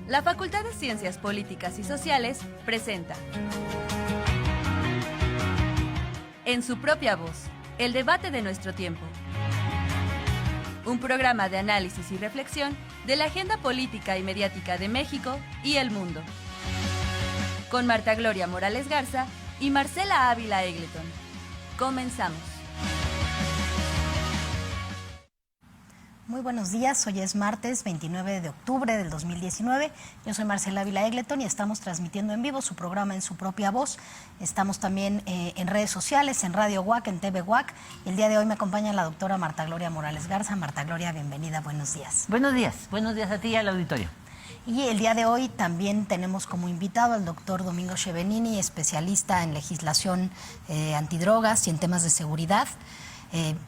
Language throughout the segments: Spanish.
La Facultad de Ciencias Políticas y Sociales presenta En su propia voz, el debate de nuestro tiempo. Un programa de análisis y reflexión de la agenda política y mediática de México y el mundo. Con Marta Gloria Morales Garza y Marcela Ávila Egleton. Comenzamos. Muy buenos días, hoy es martes 29 de octubre del 2019. Yo soy Marcela Ávila Egleton y estamos transmitiendo en vivo su programa En su propia voz. Estamos también en redes sociales, en Radio UAC, en TV UAC. El día de hoy me acompaña la doctora Marta Gloria Morales Garza. Marta Gloria, bienvenida, buenos días. Buenos días a ti y al auditorio. Y el día de hoy también tenemos como invitado al doctor Domingo Chevenini, especialista en legislación antidrogas y en temas de seguridad.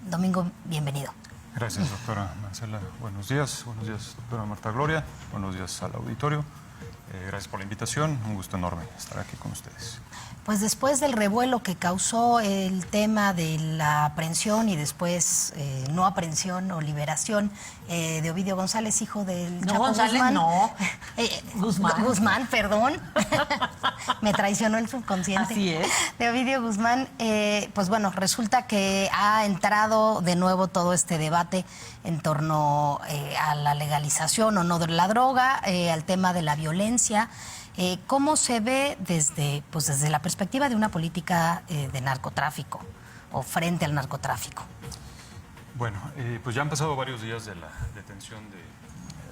Domingo, bienvenido. Gracias, doctora Marcela. Buenos días, doctora Marta Gloria. Buenos días al auditorio. Gracias por la invitación. Un gusto enorme estar aquí con ustedes. Pues después del revuelo que causó el tema de la aprehensión y después no aprehensión o liberación de Ovidio González, hijo del Chapo González, Guzmán. no. Guzmán, perdón. Me traicionó el subconsciente. Así es. De Ovidio Guzmán, pues bueno, resulta que ha entrado de nuevo todo este debate en torno a la legalización o no de la droga, al tema de la violencia. ¿Cómo se ve desde la perspectiva de una política de narcotráfico o frente al narcotráfico? Bueno, pues ya han pasado varios días de la detención de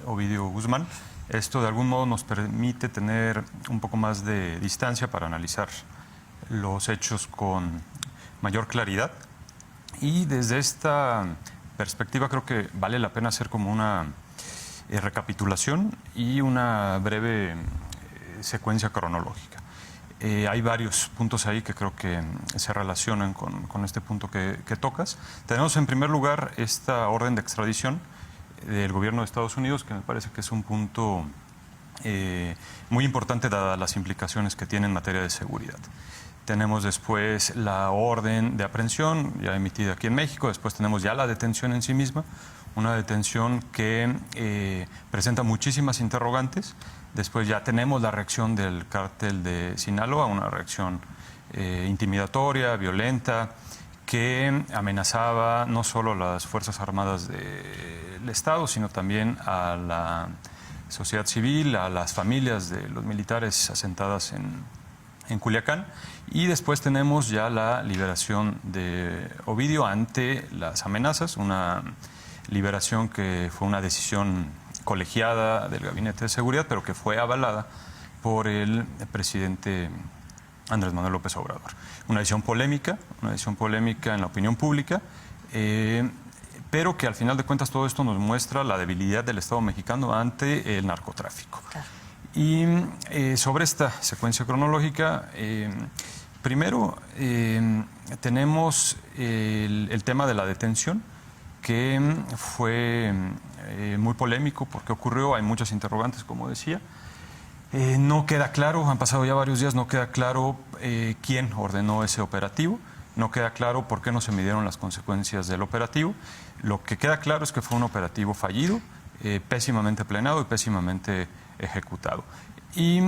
Ovidio Guzmán. Esto de algún modo nos permite tener un poco más de distancia para analizar los hechos con mayor claridad. Y desde esta perspectiva creo que vale la pena hacer como una recapitulación y una breve secuencia cronológica. Hay varios puntos ahí que creo que se relacionan con este punto que tocas. Tenemos en primer lugar esta orden de extradición del gobierno de Estados Unidos, que me parece que es un punto muy importante dadas las implicaciones que tiene en materia de seguridad. Tenemos después la orden de aprehensión ya emitida aquí en México, después tenemos ya la detención en sí misma, una detención que presenta muchísimas interrogantes. Después ya tenemos la reacción del cártel de Sinaloa, una reacción intimidatoria, violenta, que amenazaba no solo a las Fuerzas Armadas del Estado, sino también a la sociedad civil, a las familias de los militares asentadas en Culiacán. Y después tenemos ya la liberación de Ovidio ante las amenazas, una liberación que fue una decisión colegiada del Gabinete de Seguridad, pero que fue avalada por el presidente Andrés Manuel López Obrador. Una decisión polémica en la opinión pública, pero que al final de cuentas todo esto nos muestra la debilidad del Estado mexicano ante el narcotráfico. Claro. Y sobre esta secuencia cronológica, primero tenemos el tema de la detención, que fue muy polémico porque ocurrió, hay muchas interrogantes, como decía. No queda claro, han pasado ya varios días, no queda claro quién ordenó ese operativo, no queda claro por qué no se midieron las consecuencias del operativo. Lo que queda claro es que fue un operativo fallido, pésimamente planeado y pésimamente ejecutado. Y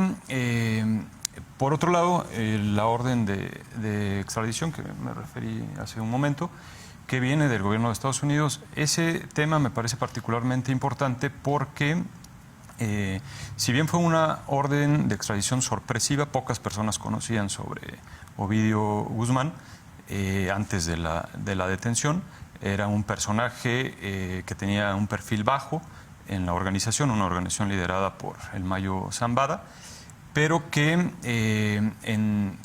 por otro lado, la orden de extradición que me referí hace un momento, que viene del gobierno de Estados Unidos, ese tema me parece particularmente importante porque si bien fue una orden de extradición sorpresiva, pocas personas conocían sobre Ovidio Guzmán antes de la detención. Era un personaje que tenía un perfil bajo en la organización, una organización liderada por el Mayo Zambada, pero que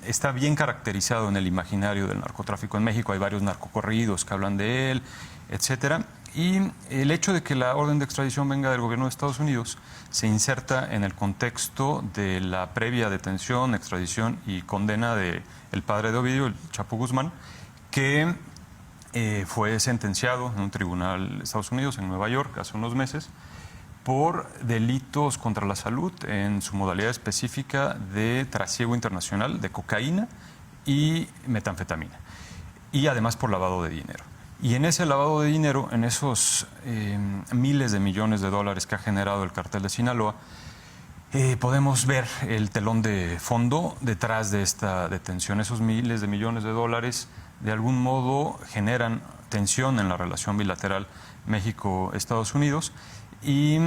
está bien caracterizado en el imaginario del narcotráfico en México. Hay varios narcocorridos que hablan de él, etcétera. Y el hecho de que la orden de extradición venga del gobierno de Estados Unidos se inserta en el contexto de la previa detención, extradición y condena del padre de Ovidio, el Chapo Guzmán, que fue sentenciado en un tribunal de Estados Unidos, en Nueva York, hace unos meses, por delitos contra la salud en su modalidad específica de trasiego internacional de cocaína y metanfetamina, y además por lavado de dinero. Y en ese lavado de dinero, en esos miles de millones de dólares que ha generado el cartel de Sinaloa, podemos ver el telón de fondo detrás de esta detención. Esos miles de millones de dólares de algún modo generan tensión en la relación bilateral México-Estados Unidos y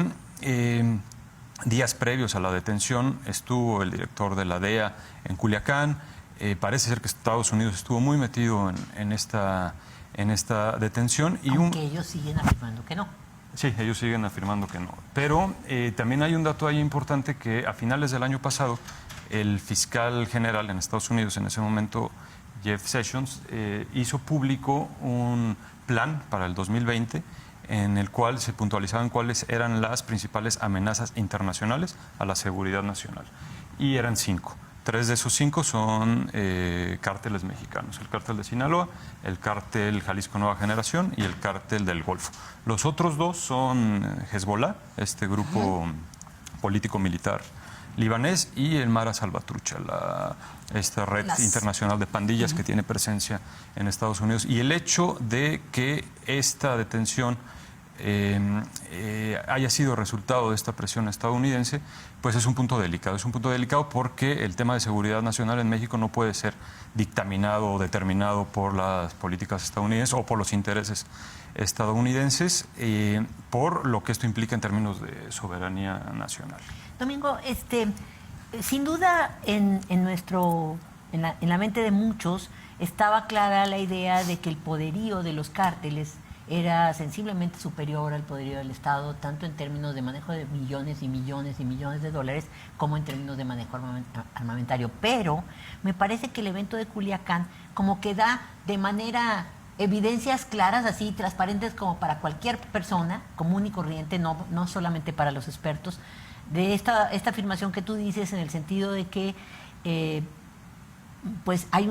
días previos a la detención estuvo el director de la DEA en Culiacán. Parece ser que Estados Unidos estuvo muy metido en esta detención. Aunque ellos siguen afirmando que no. Sí, ellos siguen afirmando que no. Pero también hay un dato ahí importante que a finales del año pasado el fiscal general en Estados Unidos, en ese momento Jeff Sessions, hizo público un plan para el 2020 en el cual se puntualizaban cuáles eran las principales amenazas internacionales a la seguridad nacional. Y eran 5. 3 de esos 5 son cárteles mexicanos: el cártel de Sinaloa, el cártel Jalisco Nueva Generación y el cártel del Golfo. Los otros 2 son Hezbollah, este grupo político-militar libanés, y el Mara Salvatrucha, esta red internacional de pandillas que tiene presencia en Estados Unidos. Y el hecho de que esta detención haya sido resultado de esta presión estadounidense, pues es un punto delicado. Es un punto delicado porque el tema de seguridad nacional en México no puede ser dictaminado o determinado por las políticas estadounidenses o por los intereses estadounidenses, por lo que esto implica en términos de soberanía nacional. Domingo, sin duda en la mente de muchos estaba clara la idea de que el poderío de los cárteles era sensiblemente superior al poderío del Estado, tanto en términos de manejo de millones y millones y millones de dólares, como en términos de manejo armamentario. Pero me parece que el evento de Culiacán como que da de manera evidencias claras, así transparentes como para cualquier persona común y corriente, no solamente para los expertos, de esta afirmación que tú dices, en el sentido de que pues hay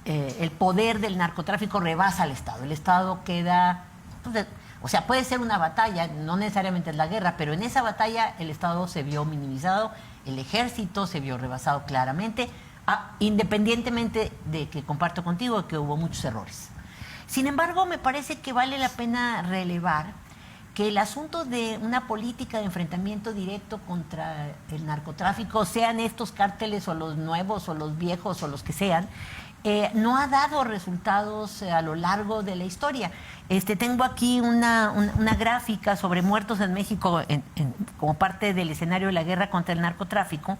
el poder del narcotráfico rebasa al Estado. El Estado queda, pues, o sea, puede ser una batalla, no necesariamente es la guerra, pero en esa batalla el Estado se vio minimizado, el ejército se vio rebasado claramente, independientemente de que comparto contigo que hubo muchos errores. Sin embargo, me parece que vale la pena relevar que el asunto de una política de enfrentamiento directo contra el narcotráfico, sean estos cárteles o los nuevos o los viejos o los que sean, no ha dado resultados a lo largo de la historia. Tengo aquí una gráfica sobre muertos en México como parte del escenario de la guerra contra el narcotráfico,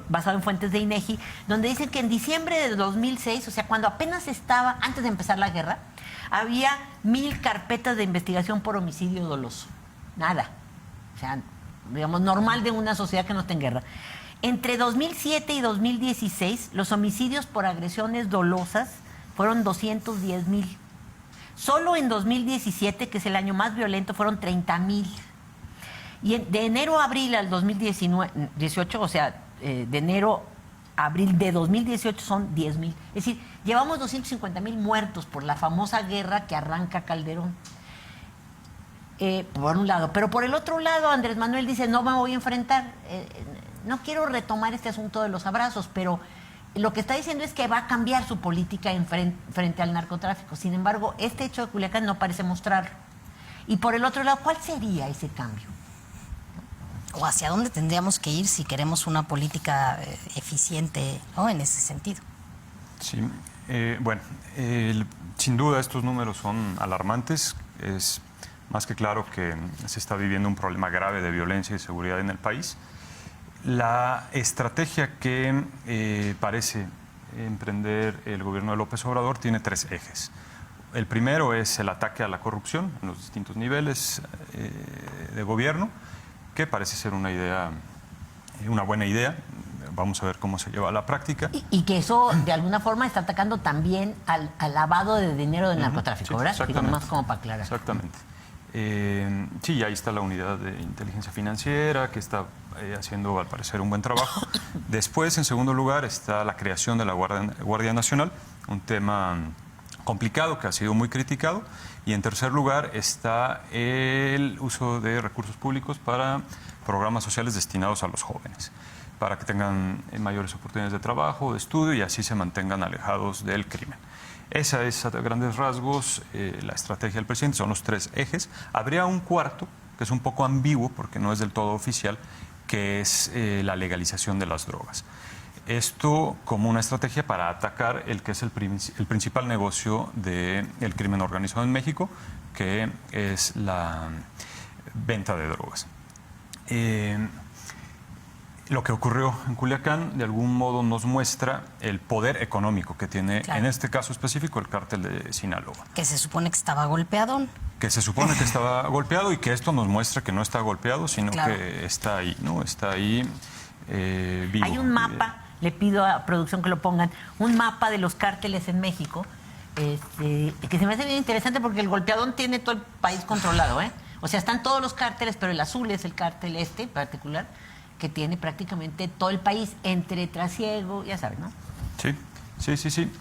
basado en fuentes de INEGI, donde dicen que en diciembre de 2006, o sea, cuando apenas estaba, antes de empezar la guerra, había 1,000 carpetas de investigación por homicidio doloso. Nada. O sea, digamos, normal de una sociedad que no está en guerra. Entre 2007 y 2016, los homicidios por agresiones dolosas fueron 210,000. Solo en 2017, que es el año más violento, fueron 30,000. Y de enero a abril al 2018, o sea, de enero a abril de 2018 son 10,000. Es decir, llevamos 250,000 muertos por la famosa guerra que arranca Calderón. Por un lado. Pero por el otro lado, Andrés Manuel dice, no me voy a enfrentar. No quiero retomar este asunto de los abrazos, pero lo que está diciendo es que va a cambiar su política frente al narcotráfico. Sin embargo, este hecho de Culiacán no parece mostrarlo. Y por el otro lado, ¿cuál sería ese cambio? ¿O hacia dónde tendríamos que ir si queremos una política eficiente, ¿no?, en ese sentido? Sí, bueno, sin duda estos números son alarmantes. Es más que claro que se está viviendo un problema grave de violencia y seguridad en el país. La estrategia que parece emprender el gobierno de López Obrador tiene 3 ejes. El primero es el ataque a la corrupción en los distintos niveles de gobierno, que parece ser una buena idea. Vamos a ver cómo se lleva a la práctica. Y que eso, de alguna forma, está atacando también al lavado de dinero del narcotráfico, sí, ¿verdad? Exactamente. Digo, más como para aclarar. Exactamente. Sí, ahí está la unidad de inteligencia financiera, que está haciendo, al parecer, un buen trabajo. Después, en segundo lugar, está la creación de la Guardia Nacional, un tema complicado que ha sido muy criticado. Y en tercer lugar está el uso de recursos públicos para programas sociales destinados a los jóvenes, para que tengan mayores oportunidades de trabajo, de estudio, y así se mantengan alejados del crimen. Esa es, a grandes rasgos, la estrategia del presidente. Son los 3 ejes. Habría un cuarto, que es un poco ambiguo, porque no es del todo oficial, que es la legalización de las drogas. Esto como una estrategia para atacar el que es el principal negocio del crimen organizado en México, que es la venta de drogas. Lo que ocurrió en Culiacán de algún modo nos muestra el poder económico que tiene, claro, en este caso específico, el cártel de Sinaloa. Que se supone que estaba golpeadón. Que se supone que estaba golpeado y que esto nos muestra que no está golpeado, sino claro, que está ahí, ¿no? Está ahí vivo. Hay un mapa, le pido a producción que lo pongan, un mapa de los cárteles en México, que se me hace bien interesante porque el golpeadón tiene todo el país controlado, ¿eh? O sea, están todos los cárteles, pero el azul es el cártel en particular, que tiene prácticamente todo el país, entre trasiego, ya sabes, ¿no? Sí.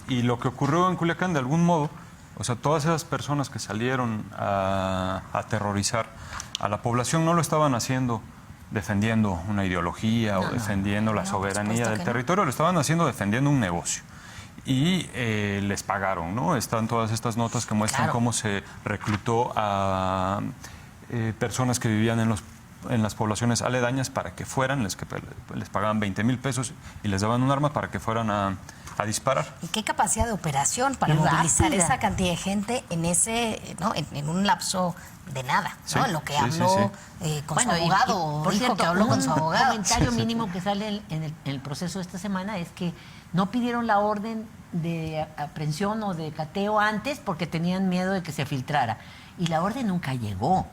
Y lo que ocurrió en Culiacán, de algún modo, o sea, todas esas personas que salieron a aterrorizar a la población no lo estaban haciendo defendiendo una ideología o defendiendo la soberanía del territorio, lo estaban haciendo defendiendo un negocio. Y les pagaron, ¿no? Están todas estas notas que muestran cómo se reclutó a personas que vivían en las poblaciones aledañas para que fueran, les pagaban 20,000 pesos y les daban un arma para que fueran a disparar. ¿Y qué capacidad de operación para movilizar esa cantidad de gente en ese, ¿no? en un lapso de nada, ¿no? En lo que habló con su abogado, por dijo cierto, que habló con su abogado. Un comentario mínimo que sale en el proceso de esta semana es que no pidieron la orden de aprehensión o de cateo antes porque tenían miedo de que se filtrara. Y la orden nunca llegó.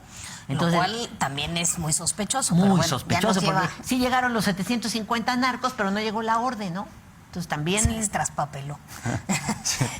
Entonces, lo cual también es muy sospechoso. Muy pero bueno, sospechoso, porque sí llegaron los 750 narcos, pero no llegó la orden, ¿no? Entonces también... Se les traspapeló.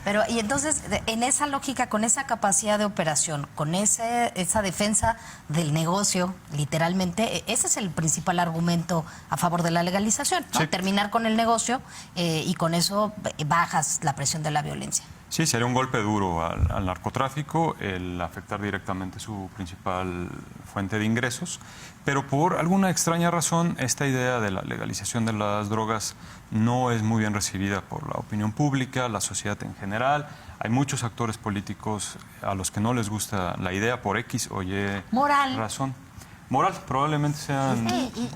Pero, y entonces, en esa lógica, con esa capacidad de operación, con esa defensa del negocio, literalmente, ese es el principal argumento a favor de la legalización, ¿no? Terminar con el negocio y con eso bajas la presión de la violencia. Sí, sería un golpe duro al narcotráfico, el afectar directamente su principal fuente de ingresos, pero por alguna extraña razón esta idea de la legalización de las drogas no es muy bien recibida por la opinión pública, la sociedad en general. Hay muchos actores políticos a los que no les gusta la idea por X o Y razón. Moral, probablemente sean...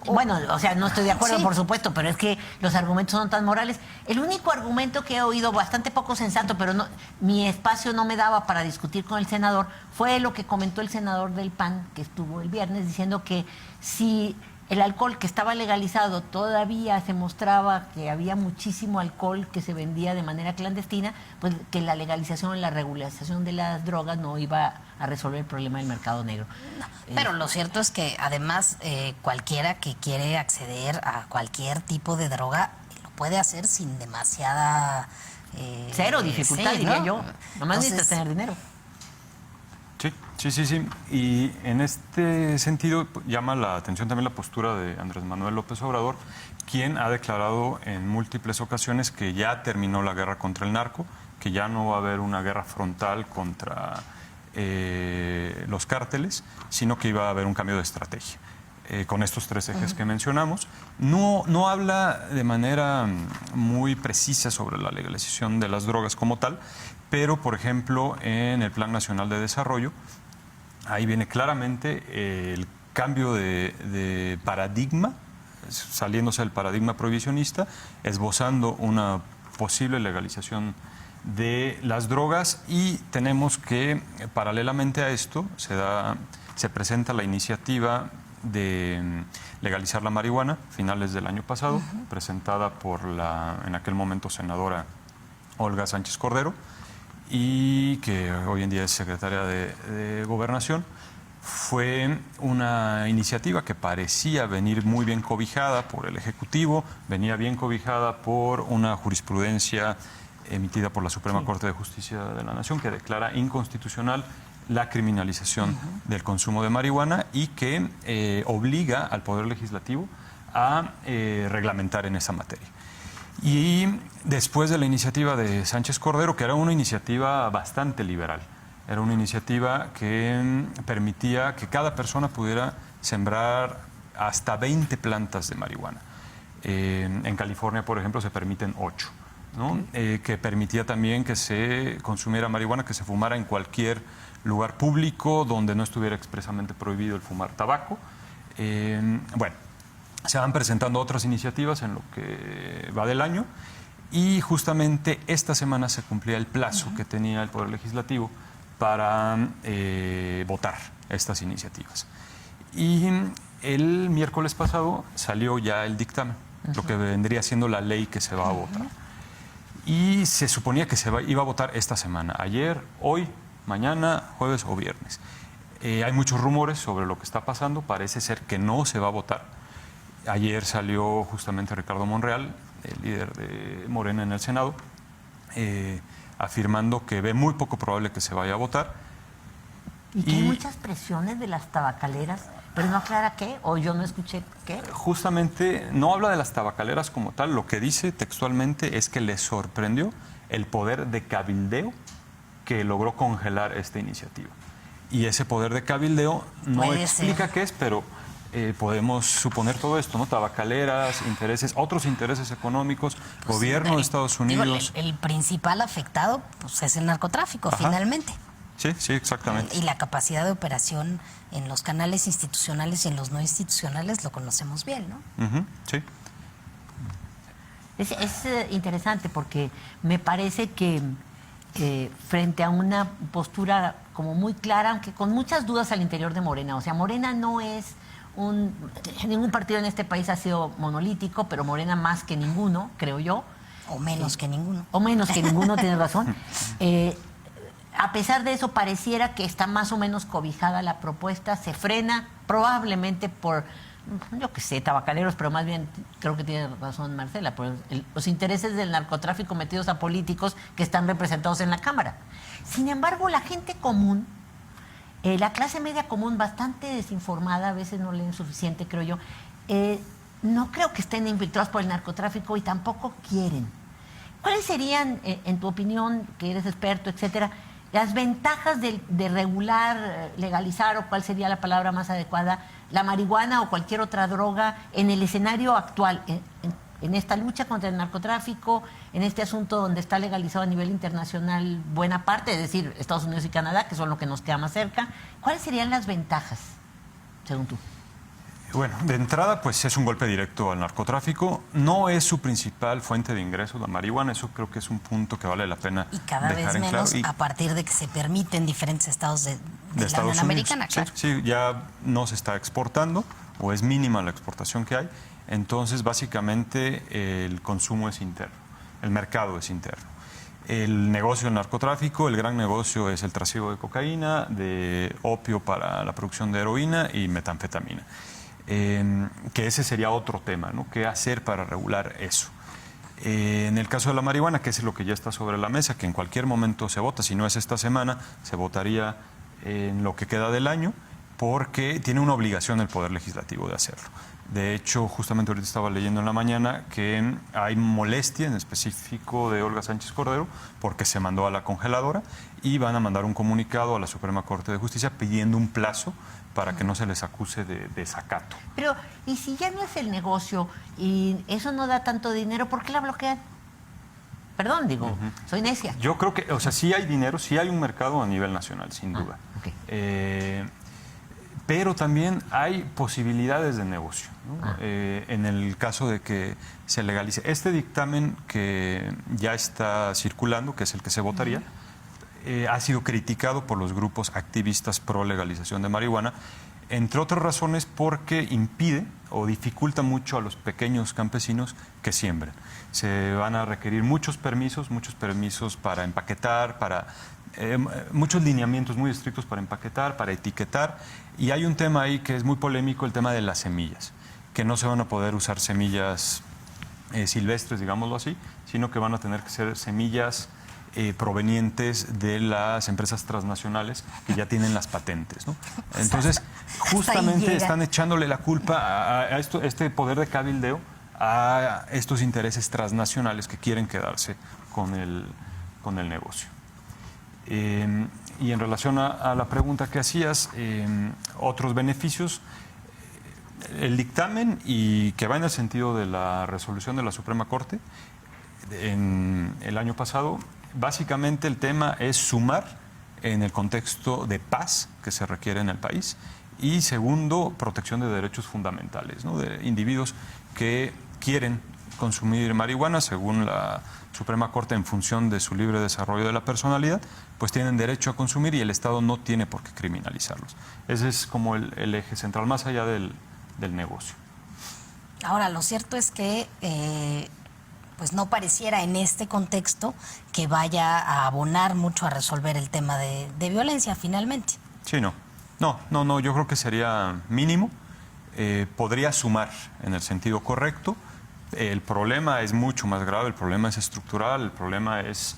Bueno, o sea, no estoy de acuerdo, por supuesto, pero es que los argumentos son tan morales. El único argumento que he oído, bastante poco sensato, pero no, mi espacio no me daba para discutir con el senador, fue lo que comentó el senador del PAN, que estuvo el viernes, diciendo que si el alcohol que estaba legalizado todavía se mostraba que había muchísimo alcohol que se vendía de manera clandestina, pues que la legalización, la regularización de las drogas no iba a resolver el problema del mercado negro. No, pero lo cierto es que además cualquiera que quiere acceder a cualquier tipo de droga lo puede hacer sin demasiada... cero dificultad, diría yo. Nomás necesitas tener dinero. Sí. Y en este sentido llama la atención también la postura de Andrés Manuel López Obrador, quien ha declarado en múltiples ocasiones que ya terminó la guerra contra el narco, que ya no va a haber una guerra frontal contra los cárteles, sino que iba a haber un cambio de estrategia. Con estos tres ejes que mencionamos. No habla de manera muy precisa sobre la legalización de las drogas como tal, pero, por ejemplo, en el Plan Nacional de Desarrollo, ahí viene claramente el cambio de paradigma, saliéndose del paradigma prohibicionista, esbozando una posible legalización de las drogas, y tenemos que, paralelamente a esto, se presenta la iniciativa de legalizar la marihuana, finales del año pasado, presentada por la, en aquel momento, senadora Olga Sánchez Cordero, y que hoy en día es secretaria de Gobernación. Fue una iniciativa que parecía venir muy bien cobijada por el Ejecutivo, venía bien cobijada por una jurisprudencia emitida por la Suprema Corte de Justicia de la Nación, que declara inconstitucional la criminalización del consumo de marihuana y que obliga al Poder Legislativo a reglamentar en esa materia. Y después de la iniciativa de Sánchez Cordero, que era una iniciativa bastante liberal, era una iniciativa que permitía que cada persona pudiera sembrar hasta 20 plantas de marihuana. En California, por ejemplo, se permiten 8, ¿no? Que permitía también que se consumiera marihuana, que se fumara en cualquier lugar público donde no estuviera expresamente prohibido el fumar tabaco. Bueno, Se van presentando otras iniciativas en lo que va del año y justamente esta semana se cumplía el plazo que tenía el Poder Legislativo para votar estas iniciativas. Y el miércoles pasado salió ya el dictamen, lo que vendría siendo la ley que se va a votar. Y se suponía que iba a votar esta semana, ayer, hoy, mañana, jueves o viernes. Hay muchos rumores sobre lo que está pasando, parece ser que no se va a votar. Ayer salió justamente Ricardo Monreal, el líder de Morena en el Senado, afirmando que ve muy poco probable que se vaya a votar. Y que hay muchas presiones de las tabacaleras, pero no aclara qué, o yo no escuché qué. Justamente no habla de las tabacaleras como tal, lo que dice textualmente es que le sorprendió el poder de cabildeo que logró congelar esta iniciativa. Y ese poder de cabildeo no explica qué es, pero podemos suponer todo esto, ¿no? Tabacaleras, intereses, otros intereses económicos, pues gobierno de Estados Unidos. El principal afectado pues, es el narcotráfico, finalmente. Sí, sí, exactamente. Y la capacidad de operación en los canales institucionales y en los no institucionales lo conocemos bien, ¿no? Sí. Es interesante porque me parece que frente a una postura como muy clara, aunque con muchas dudas al interior de Morena, o sea, Morena no es ningún partido en este país ha sido monolítico, pero Morena más que ninguno, creo yo. O menos que ninguno. O menos que ninguno, tienes razón. A pesar de eso, pareciera que está más o menos cobijada la propuesta, se frena probablemente por, yo qué sé, tabacaleros, pero más bien creo que tiene razón Marcela, por los intereses del narcotráfico metidos a políticos que están representados en la Cámara. Sin embargo, la gente común, la clase media común, bastante desinformada, a veces no leen suficiente, creo yo, no creo que estén infiltrados por el narcotráfico y tampoco quieren. ¿Cuáles serían, en tu opinión, que eres experto, etcétera, las ventajas de regular, legalizar, o cuál sería la palabra más adecuada, la marihuana o cualquier otra droga en el escenario actual, en esta lucha contra el narcotráfico, en este asunto donde está legalizado a nivel internacional buena parte, es decir, Estados Unidos y Canadá, que son lo que nos queda más cerca? ¿Cuáles serían las ventajas, según tú? Bueno, de entrada, pues es un golpe directo al narcotráfico. No es su principal fuente de ingresos la marihuana. Eso creo que es un punto que vale la pena y cada dejar vez en menos claro. a partir de que se permite en diferentes estados de la Estados Unión Americana. Sí, Claro. sí, ya no se está exportando o es mínima la exportación que hay. Entonces, básicamente, el consumo es interno, el mercado es interno. El negocio del narcotráfico, el gran negocio es el trasiego de cocaína, de opio para la producción de heroína y metanfetamina. Que ese sería otro tema, ¿no? ¿Qué hacer para regular eso? En el caso de la marihuana, que es lo que ya está sobre la mesa, que en cualquier momento se vota, si no es esta semana, se votaría en lo que queda del año, porque tiene una obligación el Poder Legislativo de hacerlo. De hecho, justamente ahorita estaba leyendo en la mañana que hay molestia, en específico de Olga Sánchez Cordero, porque se mandó a la congeladora y van a mandar un comunicado a la Suprema Corte de Justicia pidiendo un plazo para que no se les acuse de desacato. Pero, ¿y si ya no es el negocio y eso no da tanto dinero, por qué la bloquean? Perdón, digo, soy necia. Yo creo que, o sea, sí hay dinero, sí hay un mercado a nivel nacional, sin duda. Okay. Pero también hay posibilidades de negocio, ¿no? En el caso de que se legalice. Este dictamen que ya está circulando, que es el que se votaría, ha sido criticado por los grupos activistas pro legalización de marihuana, entre otras razones porque impide o dificulta mucho a los pequeños campesinos que siembren. Se van a requerir muchos permisos para empaquetar, muchos lineamientos muy estrictos para empaquetar, para etiquetar, y hay un tema ahí que es muy polémico, el tema de las semillas, que no se van a poder usar semillas silvestres, digámoslo así, sino que van a tener que ser semillas provenientes de las empresas transnacionales que ya tienen las patentes, ¿no? Entonces, justamente están echándole la culpa a este poder de cabildeo a estos intereses transnacionales que quieren quedarse con el negocio. Y en relación a la pregunta que hacías, otros beneficios, el dictamen y que va en el sentido de la resolución de la Suprema Corte en el año pasado, básicamente el tema es sumar en el contexto de paz que se requiere en el país Y segundo, protección de derechos fundamentales, ¿no? De individuos que quieren consumir marihuana, según la Suprema Corte, en función de su libre desarrollo de la personalidad, pues tienen derecho a consumir y el Estado no tiene por qué criminalizarlos. Ese es como el eje central, más allá del negocio. Ahora, lo cierto es que pues no pareciera en este contexto que vaya a abonar mucho a resolver el tema de violencia finalmente. Sí, no, yo creo que sería mínimo, podría sumar en el sentido correcto. El problema es mucho más grave, el problema es estructural, el problema es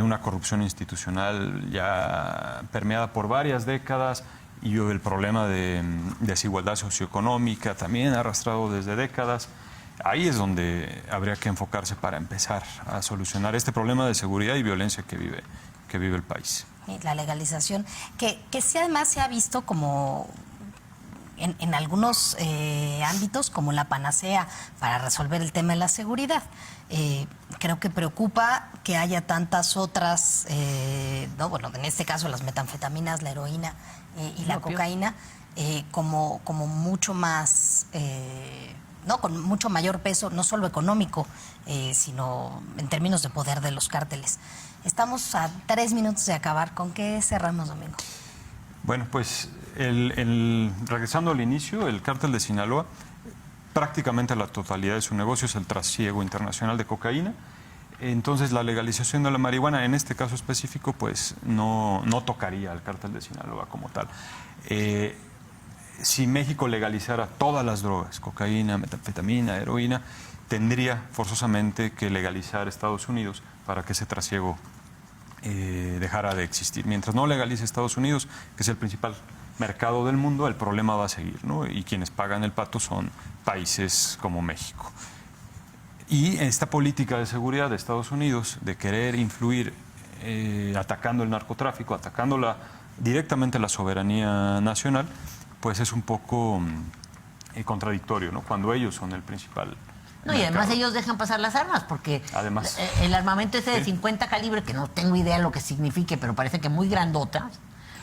una corrupción institucional ya permeada por varias décadas y el problema de desigualdad socioeconómica también arrastrado desde décadas. Ahí es donde habría que enfocarse para empezar a solucionar este problema de seguridad y violencia que vive el país. La legalización, que sí además se ha visto como en algunos ámbitos como la panacea para resolver el tema de la seguridad. Creo que preocupa que haya tantas otras, no, bueno, en este caso las metanfetaminas, la heroína y la cocaína, como mucho más, no, con mucho mayor peso, no solo económico, sino en términos de poder de los cárteles. Estamos a 3 minutos de acabar. ¿Con qué cerramos, Domingo? Bueno, pues regresando al inicio, el cártel de Sinaloa, prácticamente la totalidad de su negocio es el trasiego internacional de cocaína. Entonces la legalización de la marihuana, en este caso específico, pues no tocaría al cártel de Sinaloa como tal. Si México legalizara todas las drogas, cocaína, metanfetamina, heroína, tendría forzosamente que legalizar Estados Unidos para que ese trasiego dejara de existir. Mientras no legalice Estados Unidos, que es el principal mercado del mundo, el problema va a seguir, ¿no? Y quienes pagan el pato son países como México. Y esta política de seguridad de Estados Unidos, de querer influir atacando el narcotráfico, atacando directamente la soberanía nacional, pues es un poco contradictorio, ¿no? Cuando ellos son el principal. No, y además ellos dejan pasar las armas, porque además, el armamento ese de 50 calibre, que no tengo idea lo que signifique, pero parece que muy grandotas,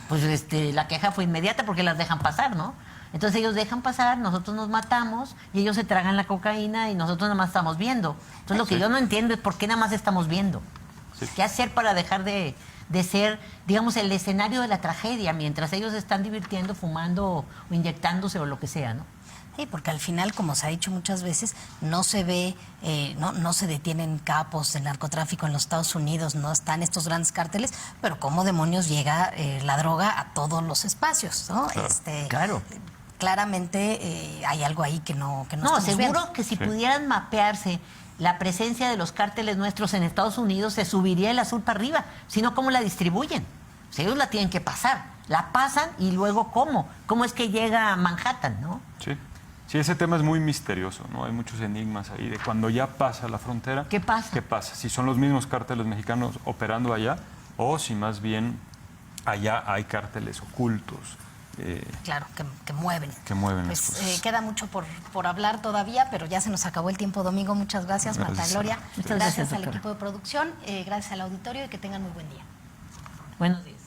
pues la queja fue inmediata porque las dejan pasar, ¿no? Entonces ellos dejan pasar, nosotros nos matamos y ellos se tragan la cocaína y nosotros nada más estamos viendo. Entonces lo que yo no entiendo es por qué nada más estamos viendo. Sí. ¿Qué hacer para dejar de ser, digamos, el escenario de la tragedia mientras ellos están divirtiendo, fumando o inyectándose o lo que sea, ¿no? Sí, porque al final, como se ha dicho muchas veces, no se ve, no se detienen capos del narcotráfico en los Estados Unidos, no están estos grandes cárteles, pero cómo demonios llega la droga a todos los espacios, ¿no? Claro. Claro. Claramente hay algo ahí que no seguro viendo. que si pudieran mapearse la presencia de los cárteles nuestros en Estados Unidos, se subiría el azul para arriba, sino cómo la distribuyen. O sea, ellos la tienen que pasar, la pasan y luego cómo es que llega a Manhattan, ¿no? Sí. Sí, ese tema es muy misterioso, ¿no? Hay muchos enigmas ahí de cuando ya pasa la frontera. ¿Qué pasa? ¿Qué pasa? Si son los mismos cárteles mexicanos operando allá o si más bien allá hay cárteles ocultos. Claro, que mueven. Que mueven pues, las cosas. Queda mucho por hablar todavía, pero ya se nos acabó el tiempo, Domingo. Muchas gracias, Marta Gloria. Muchas gracias al doctora. equipo de producción, gracias al auditorio y que tengan muy buen día. Buenos días.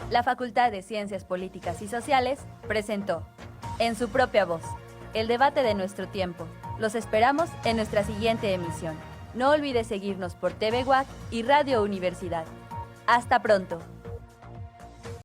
La Facultad de Ciencias Políticas y Sociales presentó, en su propia voz, el debate de nuestro tiempo. Los esperamos en nuestra siguiente emisión. No olvides seguirnos por TV WAC y Radio Universidad. Hasta pronto.